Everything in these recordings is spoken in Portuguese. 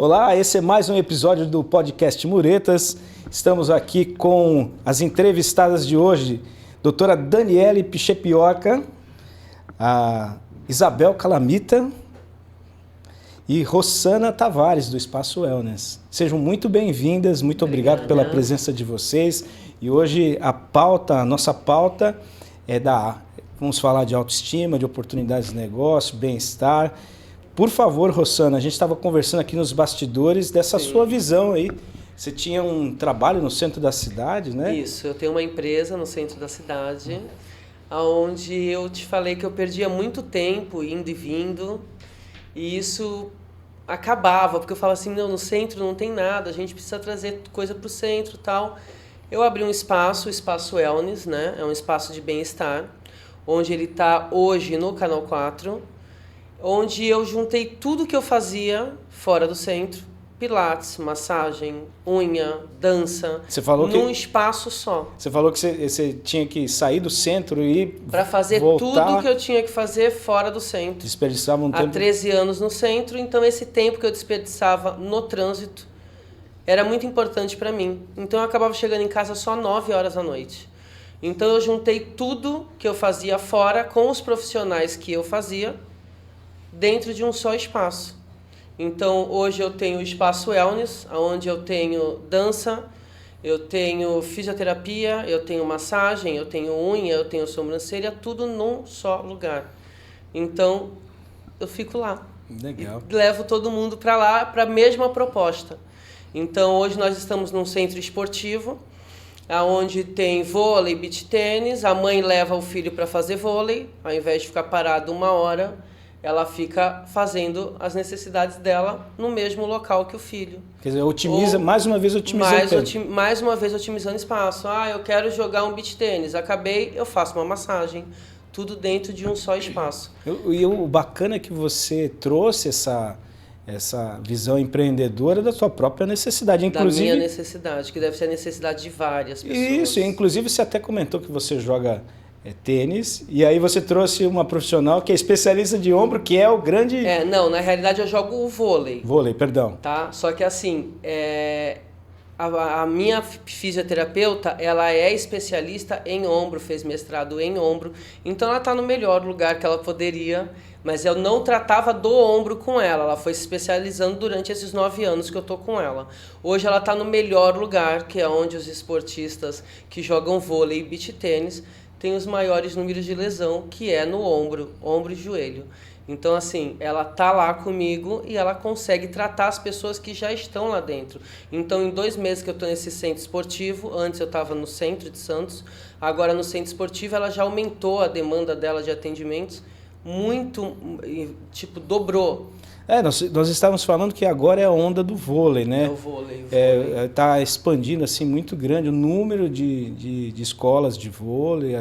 Olá, esse é mais um episódio do podcast Muretas. Estamos aqui com as entrevistadas de hoje, doutora Daniele Pichepioca, a Isabel Calamita e Rossana Tavares, do Espaço Wellness. Sejam muito bem-vindas, muito obrigado pela presença de vocês. E hoje a nossa pauta é vamos falar de autoestima, de oportunidades de negócio, bem-estar. Por favor, Rossana, a gente estava conversando aqui nos bastidores dessa sua visão aí. Você tinha um trabalho no centro da cidade, né? Isso, eu tenho uma empresa no centro da cidade, onde eu te falei que eu perdia muito tempo indo e vindo, e isso acabava, porque eu falava assim, não, no centro não tem nada, a gente precisa trazer coisa para o centro e tal. Eu abri um espaço, o Espaço Wellness, né? É um espaço de bem-estar, onde ele está hoje no Canal 4, onde eu juntei tudo que eu fazia fora do centro, pilates, massagem, unha, dança, num espaço só. Você falou que você tinha que sair do centro e para fazer voltar, tudo que eu tinha que fazer fora do centro. Desperdiçava um tempo. Há 13 anos no centro, então esse tempo que eu desperdiçava no trânsito era muito importante para mim. Então eu acabava chegando em casa só 9 horas da noite. Então eu juntei tudo que eu fazia fora com os profissionais que eu fazia dentro de um só espaço. Então, hoje eu tenho o Espaço Wellness, onde eu tenho dança, eu tenho fisioterapia, eu tenho massagem, eu tenho unha, eu tenho sobrancelha, tudo num só lugar. Então, eu fico lá. Legal. E levo todo mundo para lá, para a mesma proposta. Então, hoje nós estamos num centro esportivo, onde tem vôlei, beach tênis, a mãe leva o filho para fazer vôlei, ao invés de ficar parado 1 hora, ela fica fazendo as necessidades dela no mesmo local que o filho. Quer dizer, mais uma vez otimizando. Mais uma vez otimizando espaço. Eu quero jogar um beach tênis. Acabei, eu faço uma massagem. Tudo dentro de um só espaço. E o bacana é que você trouxe essa visão empreendedora da sua própria necessidade. Inclusive, da minha necessidade, que deve ser a necessidade de várias pessoas. Isso, inclusive você até comentou que você joga tênis, e aí você trouxe uma profissional que é especialista de ombro, que é o grande... Não, na realidade eu jogo o vôlei. Vôlei, perdão. Tá? Só que assim, a minha fisioterapeuta, ela é especialista em ombro, fez mestrado em ombro, então ela está no melhor lugar que ela poderia, mas eu não tratava do ombro com ela foi se especializando durante esses 9 anos que eu tô com ela. Hoje ela está no melhor lugar, que é onde os esportistas que jogam vôlei e beach tênis tem os maiores números de lesão, que é no ombro e joelho. Então, assim, ela tá lá comigo e ela consegue tratar as pessoas que já estão lá dentro. Então, em 2 meses que eu estou nesse centro esportivo, antes eu estava no centro de Santos, agora no centro esportivo ela já aumentou a demanda dela de atendimentos muito, dobrou. Nós estávamos falando que agora é a onda do vôlei, né? É o vôlei. Está expandindo assim muito grande o número de escolas de vôlei.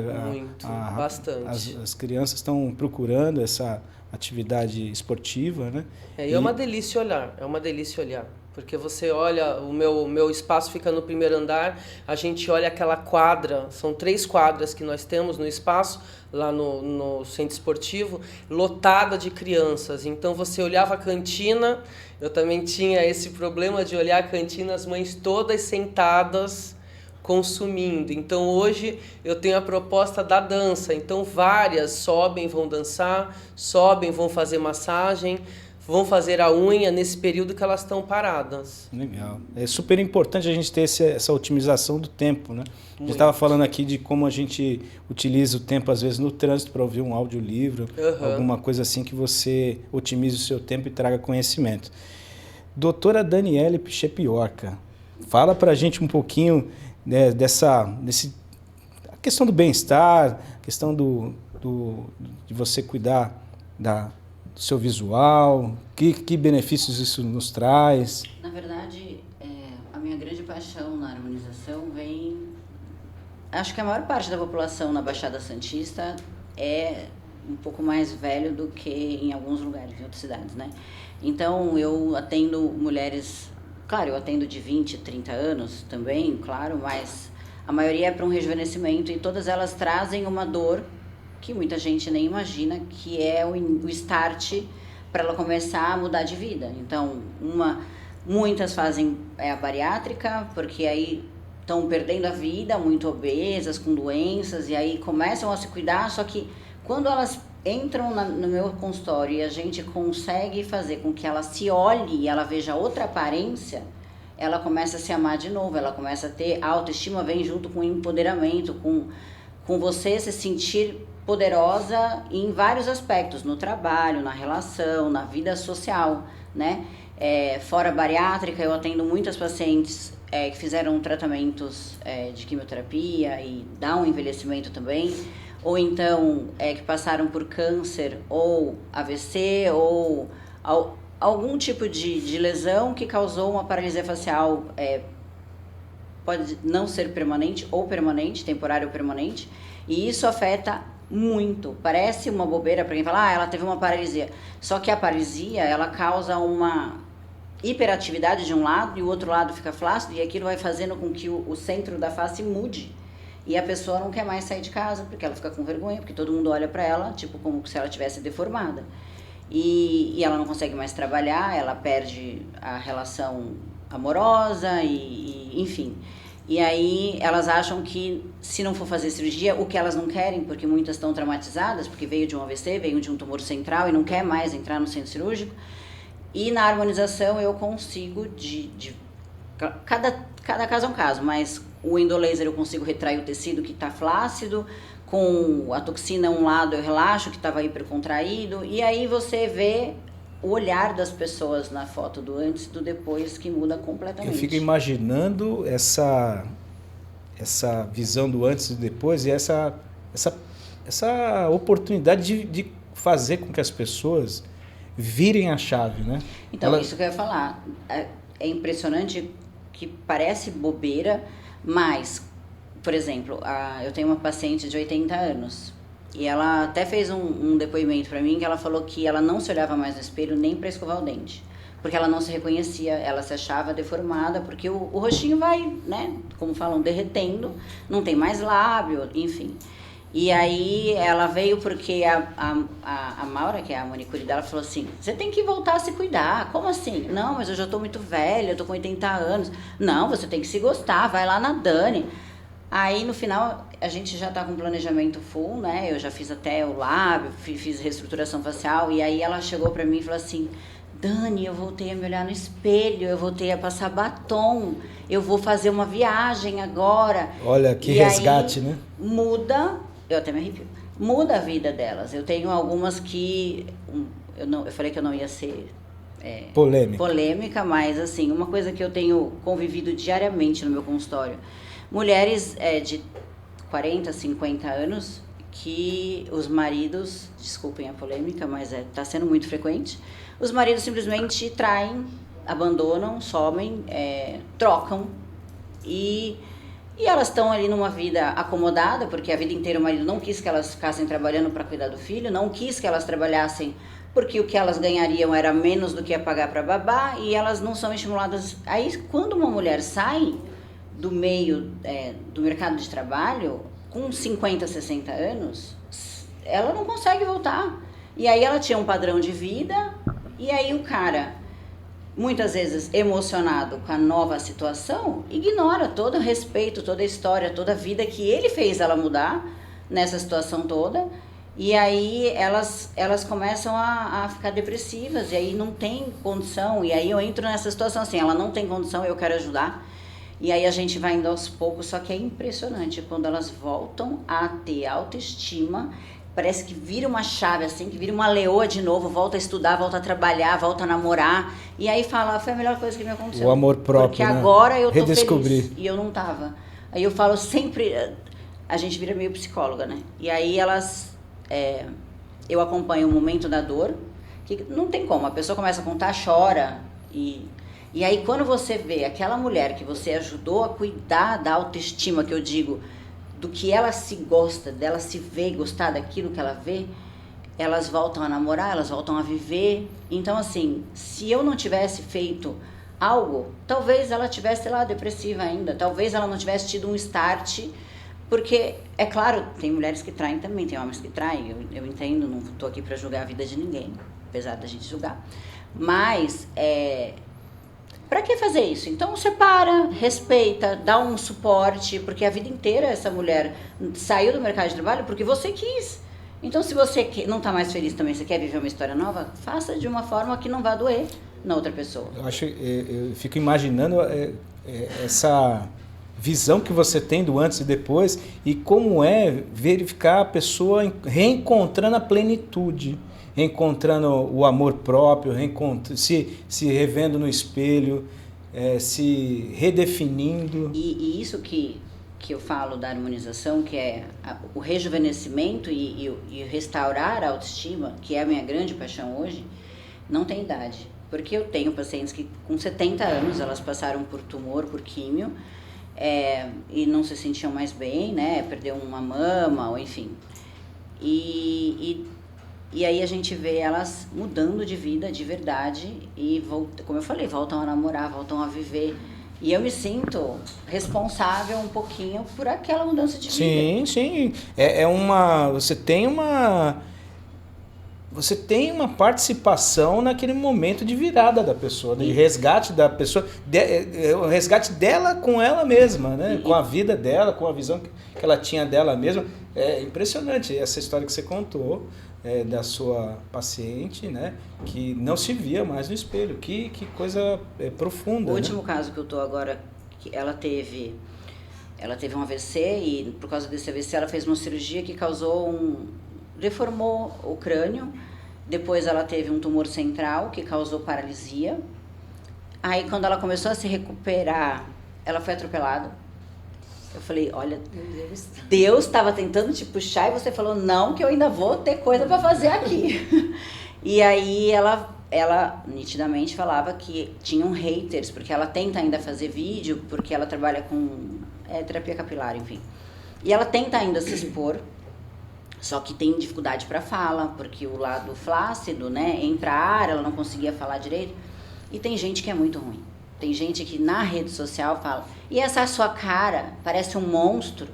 Bastante. As crianças estão procurando essa atividade esportiva, né? É uma delícia olhar. Porque você olha, o meu espaço fica no primeiro andar, a gente olha aquela quadra, são 3 quadras que nós temos no espaço, lá no centro esportivo, lotada de crianças. Então você olhava a cantina, eu também tinha esse problema de olhar a cantina, as mães todas sentadas consumindo. Então hoje eu tenho a proposta da dança, então várias sobem, vão dançar, vão fazer massagem, vão fazer a unha nesse período que elas estão paradas. Legal. É super importante a gente ter essa otimização do tempo, né? A gente estava falando aqui de como a gente utiliza o tempo, às vezes, no trânsito para ouvir um audiolivro, alguma coisa assim que você otimize o seu tempo e traga conhecimento. Doutora Daniele Pichepioca, fala para a gente um pouquinho a questão do bem-estar, a questão de você cuidar do seu visual, que benefícios isso nos traz? Na verdade, a minha grande paixão na harmonização vem... Acho que a maior parte da população na Baixada Santista é um pouco mais velho do que em alguns lugares, em outras cidades, né? Então, eu atendo mulheres... Claro, eu atendo de 20, 30 anos também, claro, mas a maioria é para um rejuvenescimento e todas elas trazem uma dor que muita gente nem imagina, que é o start para ela começar a mudar de vida. Então, uma Muitas fazem a bariátrica, porque aí estão perdendo a vida, muito obesas, com doenças, e aí começam a se cuidar, só que quando elas entram no meu consultório e a gente consegue fazer com que ela se olhe e ela veja outra aparência, ela começa a se amar de novo, ela começa a ter autoestima, vem junto com empoderamento, com você se sentir poderosa em vários aspectos, no trabalho, na relação, na vida social, né? Fora a bariátrica, eu atendo muitas pacientes que fizeram tratamentos de quimioterapia e dá um envelhecimento também, ou então que passaram por câncer ou AVC ou algum tipo de lesão que causou uma paralisia facial, pode não ser permanente ou permanente, temporário ou permanente, e isso afeta muito. Parece uma bobeira para quem fala, ela teve uma paralisia, só que a paralisia, ela causa uma hiperatividade de um lado e o outro lado fica flácido, e aquilo vai fazendo com que o centro da face mude. E a pessoa não quer mais sair de casa, porque ela fica com vergonha, porque todo mundo olha para ela, tipo, como se ela tivesse deformada. E ela não consegue mais trabalhar, ela perde a relação amorosa, enfim. E aí elas acham que se não for fazer cirurgia, o que elas não querem, porque muitas estão traumatizadas, porque veio de um AVC, veio de um tumor central e não quer mais entrar no centro cirúrgico. E na harmonização eu consigo, cada caso é um caso, mas o endolaser eu consigo retrair o tecido que está flácido, com a toxina um lado eu relaxo, que estava hipercontraído, e aí você vê o olhar das pessoas na foto do antes e do depois, que muda completamente. Eu fico imaginando essa visão do antes e do depois, e essa oportunidade de fazer com que as pessoas virem a chave, né? Então, isso que eu ia falar. É impressionante que parece bobeira, mas, por exemplo, eu tenho uma paciente de 80 anos e ela até fez um depoimento para mim, que ela falou que ela não se olhava mais no espelho nem para escovar o dente, porque ela não se reconhecia, ela se achava deformada, porque o rostinho vai, né, como falam, derretendo, não tem mais lábio, enfim. E aí ela veio porque a Maura, que é a manicure dela, falou assim, você tem que voltar a se cuidar. Como assim? Não, mas eu já tô muito velha, eu tô com 80 anos. Não, você tem que se gostar, vai lá na Dani. Aí no final a gente já tá com planejamento full, né? Eu já fiz até o lábio, fiz reestruturação facial, e aí ela chegou pra mim e falou assim, Dani, eu voltei a me olhar no espelho, eu voltei a passar batom, eu vou fazer uma viagem agora. Olha, que resgate, né? Muda, eu até me arrepio, muda a vida delas. Eu tenho algumas que, eu falei que eu não ia ser polêmica, mas assim, uma coisa que eu tenho convivido diariamente no meu consultório, mulheres de 40, 50 anos, que os maridos, desculpem a polêmica, mas está sendo muito frequente, os maridos simplesmente traem, abandonam, somem, trocam, e elas estão ali numa vida acomodada, porque a vida inteira o marido não quis que elas ficassem trabalhando para cuidar do filho, não quis que elas trabalhassem porque o que elas ganhariam era menos do que ia pagar para babá, e elas não são estimuladas. Aí, quando uma mulher sai do meio do mercado de trabalho, com 50, 60 anos, ela não consegue voltar. E aí ela tinha um padrão de vida, e aí o cara, muitas vezes emocionado com a nova situação, ignora todo o respeito, toda a história, toda a vida que ele fez ela mudar nessa situação toda, e aí elas começam a ficar depressivas, e aí não tem condição, e aí eu entro nessa situação assim, ela não tem condição, eu quero ajudar, e aí a gente vai indo aos poucos, só que é impressionante, quando elas voltam a ter autoestima, parece que vira uma chave, assim, que vira uma leoa de novo, volta a estudar, volta a trabalhar, volta a namorar, e aí fala, foi a melhor coisa que me aconteceu. O amor próprio, porque né? Agora eu tô Redescobrir. feliz, e eu não tava. Aí eu falo sempre, a gente vira meio psicóloga, né? E aí eu acompanho o momento da dor, que não tem como, a pessoa começa a contar, chora, e aí quando você vê aquela mulher que você ajudou a cuidar da autoestima, que eu digo, do que ela se gosta, dela se ver e gostar daquilo que ela vê, elas voltam a namorar, elas voltam a viver. Então, assim, se eu não tivesse feito algo, talvez ela tivesse lá depressiva ainda, talvez ela não tivesse tido um start, porque, é claro, tem mulheres que traem também, tem homens que traem, eu entendo, não estou aqui para julgar a vida de ninguém, apesar da gente julgar, mas Para que fazer isso? Então separa, respeita, dá um suporte, porque a vida inteira essa mulher saiu do mercado de trabalho porque você quis. Então se você não está mais feliz também, você quer viver uma história nova, faça de uma forma que não vá doer na outra pessoa. Eu fico imaginando essa visão que você tem do antes e depois e como é verificar a pessoa reencontrando a plenitude, reencontrando o amor próprio, se revendo no espelho, se redefinindo. E isso que eu falo da harmonização, que é o rejuvenescimento e restaurar a autoestima, que é a minha grande paixão hoje, não tem idade. Porque eu tenho pacientes que com 70 anos elas passaram por tumor, por químio, e não se sentiam mais bem, né? Perdeu uma mama, ou enfim. E aí a gente vê elas mudando de vida de verdade e, como eu falei, voltam a namorar, voltam a viver. E eu me sinto responsável um pouquinho por aquela mudança de vida. Sim. Você tem uma participação naquele momento de virada da pessoa, de resgate da pessoa, o resgate dela com ela mesma, né? Com a vida dela, com a visão que ela tinha dela mesma. É impressionante essa história que você contou da sua paciente, né? Que não se via mais no espelho. Que coisa profunda. O último caso que eu estou agora, que ela teve um AVC e por causa desse AVC ela fez uma cirurgia que deformou o crânio, depois ela teve um tumor central que causou paralisia. Aí quando ela começou a se recuperar, ela foi atropelada. Eu falei, olha, Deus estava tentando te puxar e você falou, não, que eu ainda vou ter coisa para fazer aqui. E aí ela nitidamente falava que tinham haters, porque ela tenta ainda fazer vídeo, porque ela trabalha com terapia capilar, enfim. E ela tenta ainda se expor, só que tem dificuldade para fala, porque o lado flácido, né, entra ar, ela não conseguia falar direito. E tem gente que é muito ruim. Tem gente que na rede social fala, e essa sua cara parece um monstro.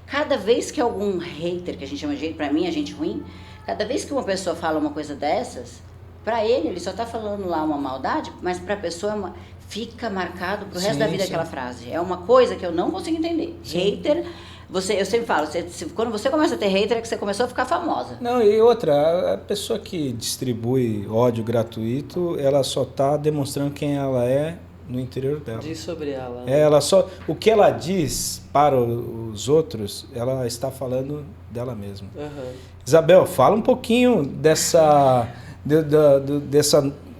Cada vez que algum hater, que a gente chama de hater, pra mim é gente ruim, cada vez que uma pessoa fala uma coisa dessas, pra ele só tá falando lá uma maldade, mas pra pessoa fica marcado pro resto da vida aquela frase. É uma coisa que eu não consigo entender. Sim. Hater... eu sempre falo, quando você começa a ter hater é que você começou a ficar famosa. Não, e outra, a pessoa que distribui ódio gratuito, ela só está demonstrando quem ela é no interior dela. Diz sobre ela. Né? O que ela diz para os outros, ela está falando dela mesma. Uhum. Isabel, fala um pouquinho dessa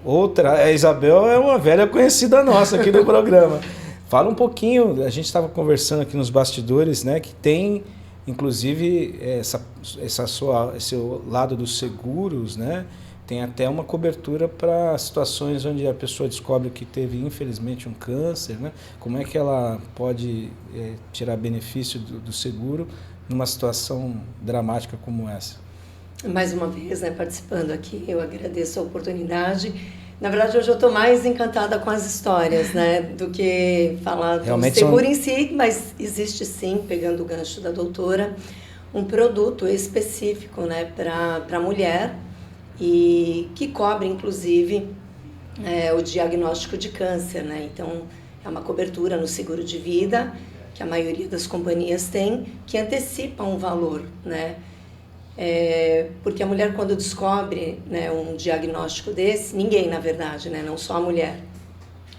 outra... A Isabel é uma velha conhecida nossa aqui no programa. Fala um pouquinho, a gente estava conversando aqui nos bastidores, né, que tem, inclusive, esse lado dos seguros, né, tem até uma cobertura para situações onde a pessoa descobre que teve, infelizmente, um câncer, né, como é que ela pode tirar benefício do seguro numa situação dramática como essa. Mais uma vez, né, participando aqui, eu agradeço a oportunidade. Na verdade, hoje eu estou mais encantada com as histórias, né, do que falar do seguro em si, mas existe sim, pegando o gancho da doutora, um produto específico, né, para mulher e que cobre, inclusive, o diagnóstico de câncer, né, então é uma cobertura no seguro de vida, que a maioria das companhias tem, que antecipa um valor, né, porque a mulher, quando descobre, né, um diagnóstico desse, ninguém, na verdade, né, não só a mulher,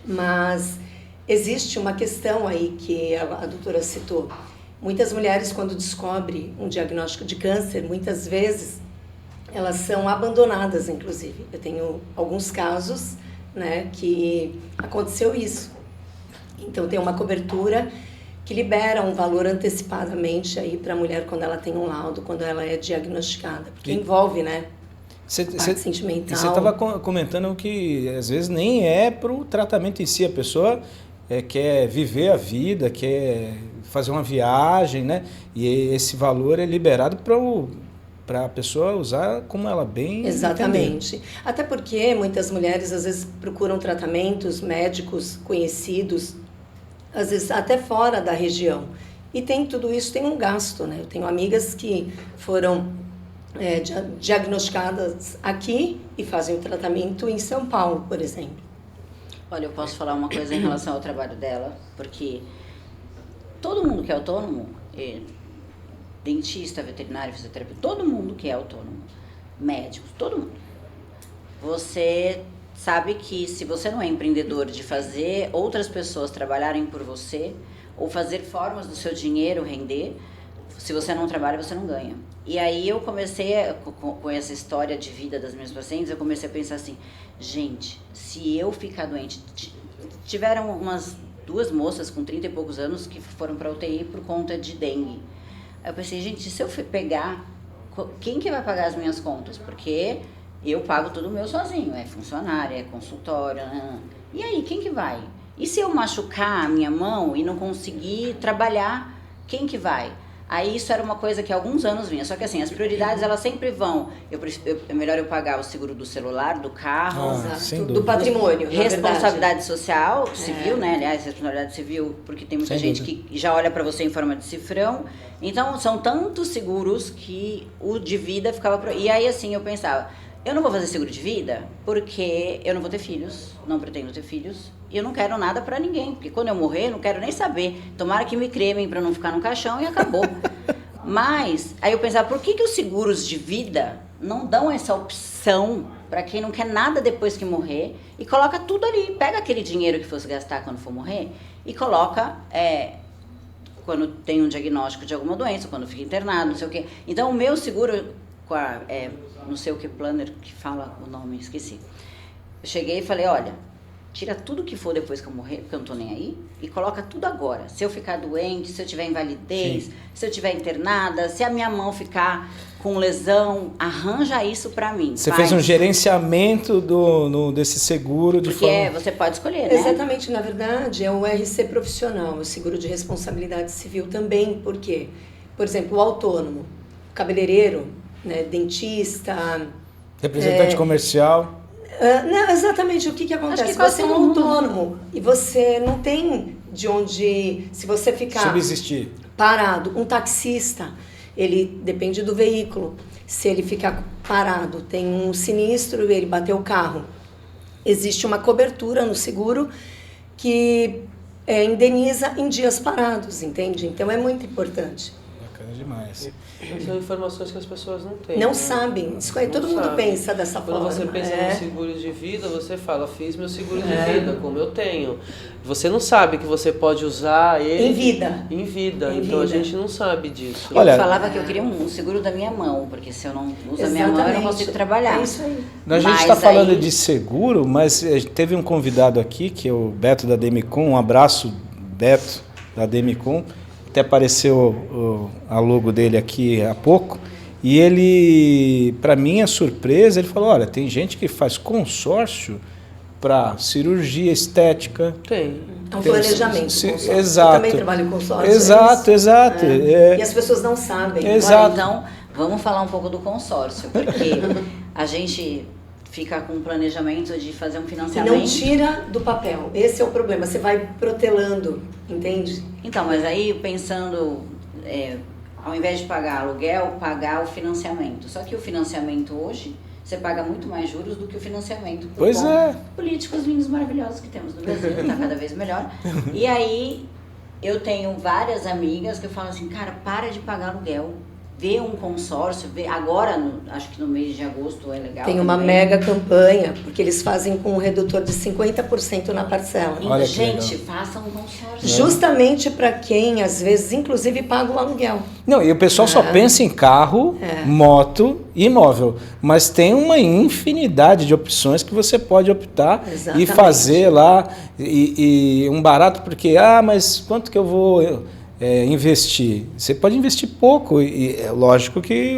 mas existe uma questão aí que a doutora citou. Muitas mulheres, quando descobrem um diagnóstico de câncer, muitas vezes elas são abandonadas, inclusive. Eu tenho alguns casos, né, que aconteceu isso. Então tem uma cobertura que libera um valor antecipadamente aí para a mulher quando ela tem um laudo, quando ela é diagnosticada, porque envolve, né, parte sentimental. Você estava comentando que às vezes nem é para o tratamento em si, a pessoa quer viver a vida, quer fazer uma viagem, né, e esse valor é liberado para a pessoa usar como ela bem Exatamente. Entender. Até porque muitas mulheres às vezes procuram tratamentos médicos conhecidos, às vezes até fora da região. E tudo isso tem um gasto, né? Eu tenho amigas que foram diagnosticadas aqui e fazem o tratamento em São Paulo, por exemplo. Olha, eu posso falar uma coisa em relação ao trabalho dela, porque todo mundo que é autônomo, dentista, veterinário, fisioterapeuta, todo mundo que é autônomo, médicos, todo mundo. Você sabe que se você não é empreendedor de fazer outras pessoas trabalharem por você, ou fazer formas do seu dinheiro render, se você não trabalha, você não ganha. E aí eu comecei, com essa história de vida das minhas pacientes, eu comecei a pensar assim, gente, se eu ficar doente... Tiveram umas 2 moças com 30 e poucos anos que foram para UTI por conta de dengue. Aí eu pensei, gente, se eu pegar, quem que vai pagar as minhas contas? Porque eu pago tudo meu sozinho, é funcionária, é consultório, e aí, quem que vai? E se eu machucar a minha mão e não conseguir trabalhar, quem que vai? Aí isso era uma coisa que há alguns anos vinha, só que assim, as prioridades elas sempre vão, é melhor eu pagar o seguro do celular, do carro, do patrimônio, responsabilidade social, civil, né, aliás, responsabilidade civil, porque tem muita gente que já olha para você em forma de cifrão, então são tantos seguros que o de vida ficava, e aí assim, eu pensava, eu não vou fazer seguro de vida porque eu não vou ter filhos, não pretendo ter filhos, e eu não quero nada pra ninguém, porque quando eu morrer, eu não quero nem saber. Tomara que me cremem pra não ficar no caixão e acabou. Mas, aí eu pensava, por que os seguros de vida não dão essa opção pra quem não quer nada depois que morrer e coloca tudo ali, pega aquele dinheiro que fosse gastar quando for morrer e coloca, quando tem um diagnóstico de alguma doença, quando fica internado, não sei o quê. Então, o meu seguro, não sei o que planner que fala o nome, esqueci. Eu cheguei e falei, olha, tira tudo que for depois que eu morrer, porque eu não tô nem aí, e coloca tudo agora. Se eu ficar doente, se eu tiver invalidez, se eu tiver internada, se a minha mão ficar com lesão, arranja isso pra mim. Você fez um gerenciamento desse seguro de forma... Porque você pode escolher, né? Exatamente, na verdade, é o RC profissional, o seguro de responsabilidade civil também, porque, por exemplo, o autônomo, o cabeleireiro, né, dentista... Representante comercial... Não, exatamente, o que acontece? Você é um autônomo e você não tem de onde, se você ficar subsistir, parado, um taxista, ele depende do veículo, se ele ficar parado, tem um sinistro e ele bateu o carro, existe uma cobertura no seguro que indeniza em dias parados, entende? Então é muito importante. Bacana demais. São informações que as pessoas não têm. Não né? sabem. Todo mundo pensa dessa forma. Quando você pensa no seguro de vida, você fala, fiz meu seguro de vida, como eu tenho. Você não sabe que você pode usar ele... Em vida. Em vida. Então a gente não sabe disso. Eu falava que eu queria um seguro da minha mão, porque se eu não uso a minha mão, eu não consigo trabalhar. É isso aí. A gente está falando de seguro, mas teve um convidado aqui, que é o Beto da Demicon. Um abraço, Beto da Demicon. Até apareceu a logo dele aqui há pouco, e ele, para minha surpresa, ele falou, olha, tem gente que faz consórcio para cirurgia estética. Tem. É um planejamento. Exato. Eu também trabalho com consórcio. Exato. E as pessoas não sabem. Exato. Então, vamos falar um pouco do consórcio, porque a gente... fica com um planejamento de fazer um financiamento. E não tira do papel. Esse é o problema. Você vai protelando, entende? Então, mas aí pensando, ao invés de pagar aluguel, pagar o financiamento. Só que o financiamento hoje, você paga muito mais juros do que o financiamento. Pois é. Políticos lindos, maravilhosos que temos no Brasil, está cada vez melhor. E aí, eu tenho várias amigas que eu falo assim, cara, para de pagar aluguel. Vê um consórcio, agora, acho que no mês de agosto é legal. Tem uma mega campanha, porque eles fazem com um redutor de 50% na parcela. Olha, gente, façam um consórcio. Justamente para quem, às vezes, inclusive, paga o aluguel. Não, e o pessoal só pensa em carro, moto e imóvel. Mas tem uma infinidade de opções que você pode optar e fazer lá. E um barato, porque, mas quanto que eu vou... investir. Você pode investir pouco e é lógico que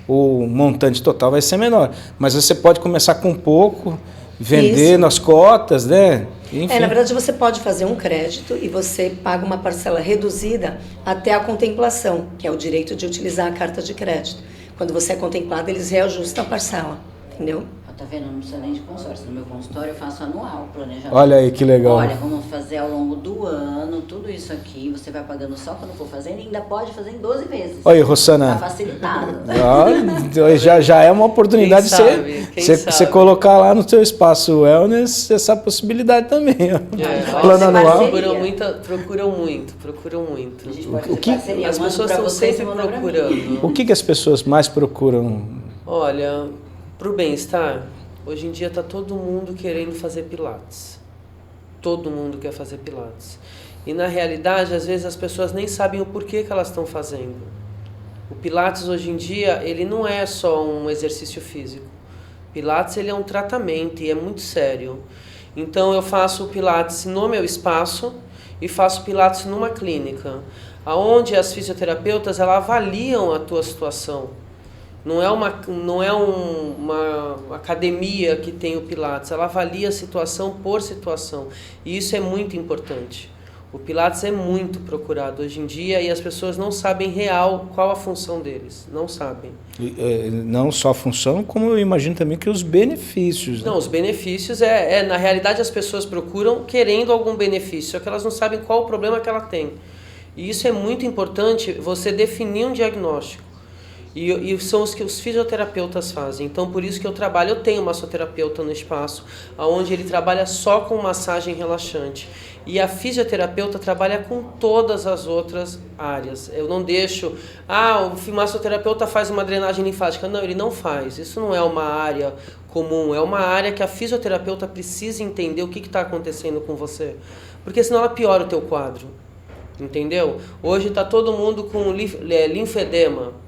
o montante total vai ser menor, mas você pode começar com pouco, vender nas cotas, né? Enfim. Na verdade, você pode fazer um crédito e você paga uma parcela reduzida até a contemplação, que é o direito de utilizar a carta de crédito. Quando você é contemplado, eles reajustam a parcela, entendeu? Tá vendo? Não precisa nem de consórcio. No meu consultório eu faço anual planejamento. Olha aí que legal. Olha, vamos fazer ao longo do ano, tudo isso aqui, você vai pagando só quando for fazendo e ainda pode fazer em 12 vezes. Oi, Rossana. Tá facilitado. Já é uma oportunidade de você colocar lá no seu espaço wellness essa possibilidade também. Plano anual. Procuram muito. A gente pode fazer parceria. As pessoas estão sempre procurando. O que as pessoas mais procuram? Olha, para o bem-estar, hoje em dia está todo mundo querendo fazer pilates. Todo mundo quer fazer pilates. E na realidade, às vezes as pessoas nem sabem o porquê que elas estão fazendo. O pilates hoje em dia, ele não é só um exercício físico. Pilates ele é um tratamento e é muito sério. Então eu faço o pilates no meu espaço e faço pilates numa clínica, onde as fisioterapeutas elas avaliam a tua situação. Não é uma academia que tem o Pilates, ela avalia situação por situação. E isso é muito importante. O Pilates é muito procurado hoje em dia e as pessoas não sabem real qual a função deles. Não sabem. Não só a função, como eu imagino também que os benefícios. Né? Não, os benefícios na realidade as pessoas procuram querendo algum benefício, só que elas não sabem qual o problema que ela tem. E isso é muito importante, você definir um diagnóstico. E são os que os fisioterapeutas fazem. Então, por isso que eu tenho um massoterapeuta no espaço, onde ele trabalha só com massagem relaxante. E a fisioterapeuta trabalha com todas as outras áreas. Eu não deixo, o massoterapeuta faz uma drenagem linfática. Não, ele não faz. Isso não é uma área comum, é uma área que a fisioterapeuta precisa entender o que está acontecendo com você. Porque senão ela piora o teu quadro. Entendeu? Hoje está todo mundo com linfedema.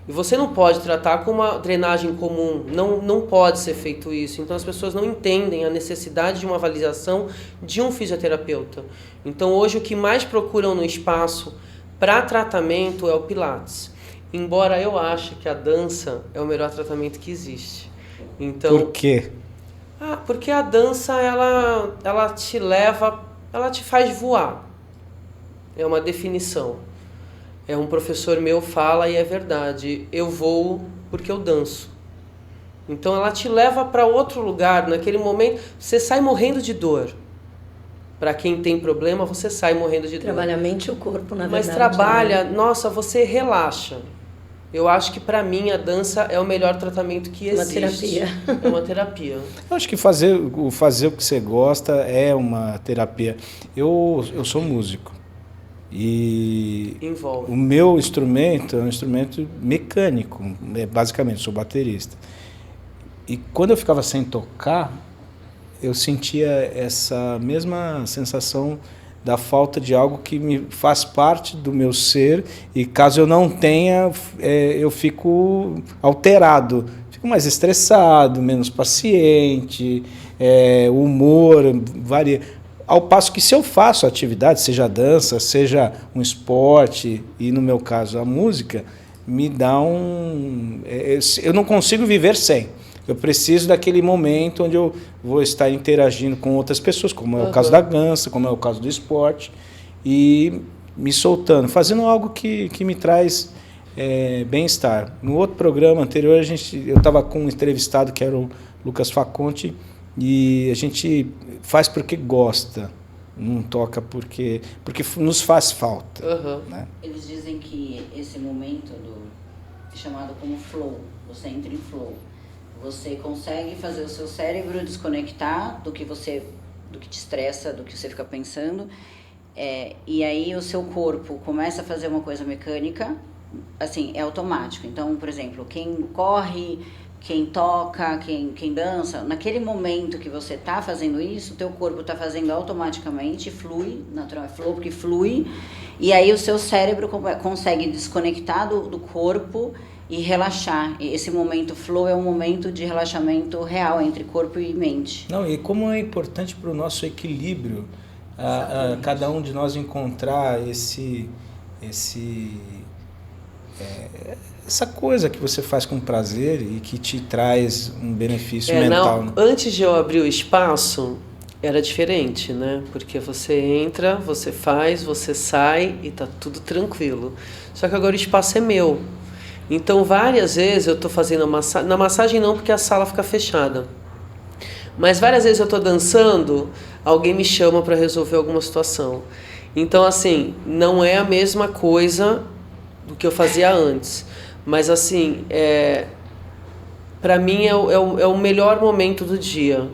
E você não pode tratar com uma drenagem comum, não pode ser feito isso. Então as pessoas não entendem a necessidade de uma avaliação de um fisioterapeuta. Então hoje o que mais procuram no espaço para tratamento é o Pilates. Embora eu ache que a dança é o melhor tratamento que existe. Então, por quê? Porque a dança ela te leva, ela te faz voar. É uma definição. Um professor meu fala e é verdade, eu voo porque eu danço. Então ela te leva para outro lugar, naquele momento você sai morrendo de dor. Para quem tem problema, você sai morrendo de dor. Trabalha a mente e o corpo, na verdade. Mas trabalha, você relaxa. Eu acho que para mim a dança é o melhor tratamento que existe. Uma terapia. É uma terapia. Eu acho que fazer o que você gosta é uma terapia. Eu sou músico. E envolve. O meu instrumento é um instrumento mecânico, basicamente, sou baterista. E quando eu ficava sem tocar, eu sentia essa mesma sensação da falta de algo que me faz parte do meu ser, e caso eu não tenha, eu fico alterado, fico mais estressado, menos paciente, o humor varia. Ao passo que se eu faço atividade, seja dança, seja um esporte, e no meu caso a música, me dá eu não consigo viver sem. Eu preciso daquele momento onde eu vou estar interagindo com outras pessoas, como é o caso da dança, como é o caso do esporte, e me soltando, fazendo algo que me traz bem-estar. No outro programa anterior, eu estava com um entrevistado que era o Lucas Faconte, e a gente faz porque gosta, não toca porque nos faz falta. Né? Eles dizem que esse momento é chamado como flow, você entra em flow. Você consegue fazer o seu cérebro desconectar do que te estressa, do que você fica pensando, e aí o seu corpo começa a fazer uma coisa mecânica, assim, é automático. Então, por exemplo, quem corre, quem toca, quem dança, naquele momento que você está fazendo isso, o teu corpo está fazendo automaticamente, flui, natural, flow, porque flui, e aí o seu cérebro consegue desconectar do corpo e relaxar. Esse momento flow é um momento de relaxamento real entre corpo e mente. Não, e como é importante para o nosso equilíbrio, cada um de nós encontrar essa coisa que você faz com prazer e que te traz um benefício mental. Não, antes de eu abrir o espaço, era diferente, né? Porque você entra, você faz, você sai e tá tudo tranquilo. Só que agora o espaço é meu. Então, várias vezes eu estou fazendo na massagem não, porque a sala fica fechada. Mas várias vezes eu estou dançando, alguém me chama para resolver alguma situação. Então, assim, não é a mesma coisa do que eu fazia antes. Mas, assim, para mim é o melhor momento do dia.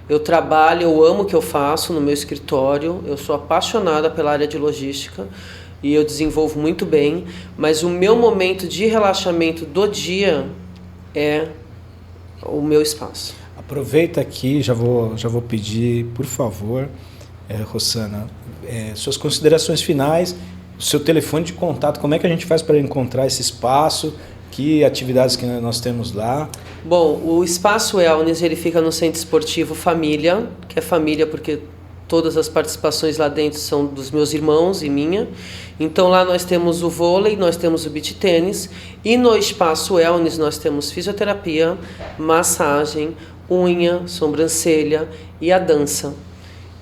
Eu trabalho, eu amo o que eu faço no meu escritório, eu sou apaixonada pela área de logística e eu desenvolvo muito bem, mas o meu momento de relaxamento do dia é o meu espaço. Aproveita aqui, já vou pedir, por favor, Rossana, suas considerações finais, o seu telefone de contato, como é que a gente faz para encontrar esse espaço, que atividades que nós temos lá? Bom, o Espaço Wellness, ele fica no Centro Esportivo Família, que é família porque todas as participações lá dentro são dos meus irmãos e minha. Então lá nós temos o vôlei, nós temos o beach tênis e no Espaço Wellness nós temos fisioterapia, massagem, unha, sobrancelha e a dança.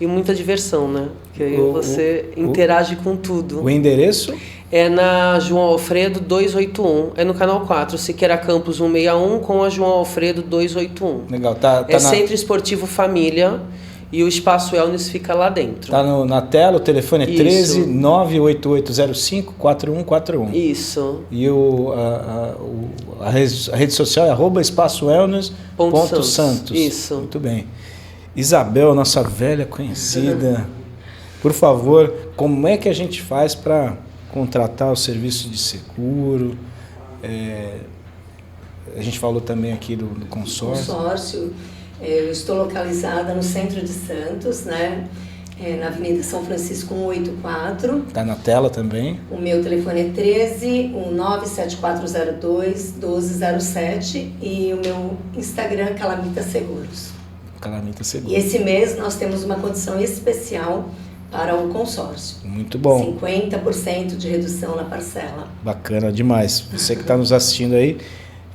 E muita diversão, né? Que aí você interage com tudo. O endereço? É na João Alfredo 281, é no Canal 4, Siqueira Campos 161 com a João Alfredo 281. Legal, tá Centro Esportivo Família e o Espaço Wellness fica lá dentro. Tá na tela, o telefone é 13 98805 4141. Isso. E a rede social é @espaçowellness.santos. Isso. Muito bem. Isabel, nossa velha conhecida, por favor, como é que a gente faz para contratar o serviço de seguro? A gente falou também aqui do consórcio. Eu estou localizada no centro de Santos, né? Na Avenida São Francisco 184. Está na tela também. O meu telefone é 13 97402 1207 e o meu Instagram é Calamita Seguros. Calamita Seguros. E esse mês nós temos uma condição especial para o consórcio. Muito bom. 50% de redução na parcela. Bacana demais. Você que está nos assistindo aí,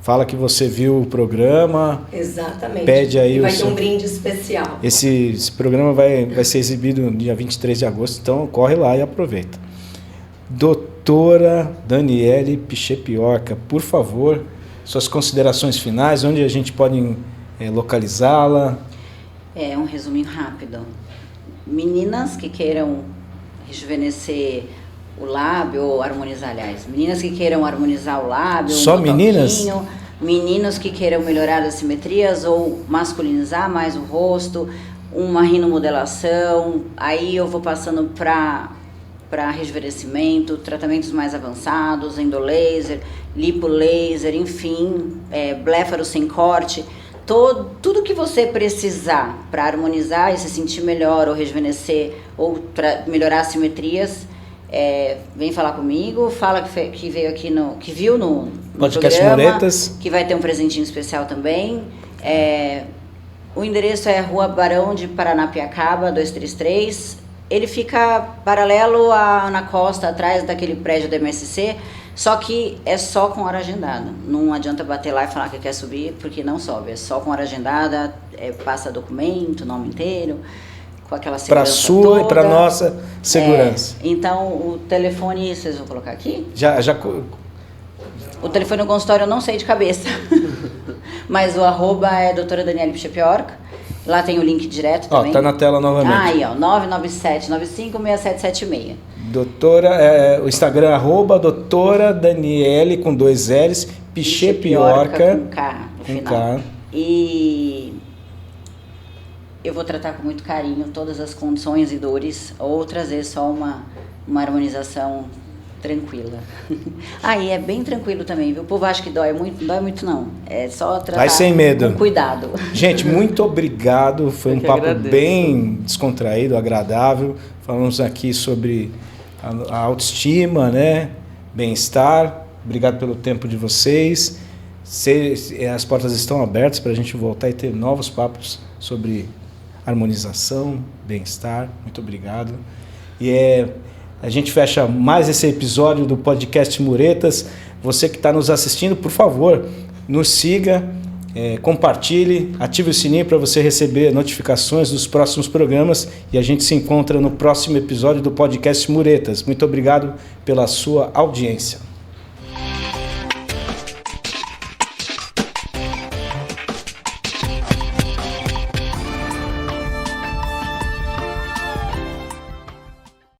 fala que você viu o programa. Exatamente. Pede aí vai ter um brinde especial. Esse programa vai ser exibido no dia 23 de agosto, então corre lá e aproveita. Doutora Daniele Pichepioca, por favor, suas considerações finais, onde a gente pode localizá-la? Um resuminho rápido. Meninas que queiram rejuvenescer o lábio, ou harmonizar, aliás. Meninas que queiram harmonizar o lábio. Só meninas? Meninos que queiram melhorar as simetrias ou masculinizar mais o rosto. Uma rinomodelação. Aí eu vou passando para rejuvenescimento, tratamentos mais avançados, endolaser, lipolaser, enfim, bléfaro sem corte. Tudo que você precisar para harmonizar e se sentir melhor ou rejuvenescer ou para melhorar as simetrias, vem falar comigo, fala que veio aqui que viu no Podcast programa, Muretas, que vai ter um presentinho especial também. O endereço é Rua Barão de Paranapiacaba 233. Ele fica paralelo na costa, atrás daquele prédio da MSC. Só que é só com hora agendada. Não adianta bater lá e falar que quer subir, porque não sobe. É só com hora agendada, passa documento, nome inteiro, com aquela segurança para sua toda. E para nossa segurança. Então, o telefone, vocês vão colocar aqui? Já. O telefone do consultório eu não sei de cabeça. Mas o @, doutora Daniele Pichepioca. Lá tem o link direto também. Tá na tela novamente. Aí, 997956776. Doutora, o Instagram é @doutora Daniele com 2 L's, Pichepioca com K no final. K. E eu vou tratar com muito carinho todas as condições e dores, ou trazer só uma harmonização tranquila. Aí é bem tranquilo também, viu? O povo acha que dói muito, não dói muito não. É só tratar Vai sem medo. Com cuidado. Gente, muito obrigado. Foi um papo bem descontraído, agradável. Falamos aqui sobre a autoestima, né? Bem-estar. Obrigado pelo tempo de vocês. As portas estão abertas para a gente voltar e ter novos papos sobre harmonização, bem-estar. Muito obrigado. E a gente fecha mais esse episódio do podcast Muretas. Você que está nos assistindo, por favor, nos siga, compartilhe, ative o sininho para você receber notificações dos próximos programas e a gente se encontra no próximo episódio do podcast Muretas. Muito obrigado pela sua audiência.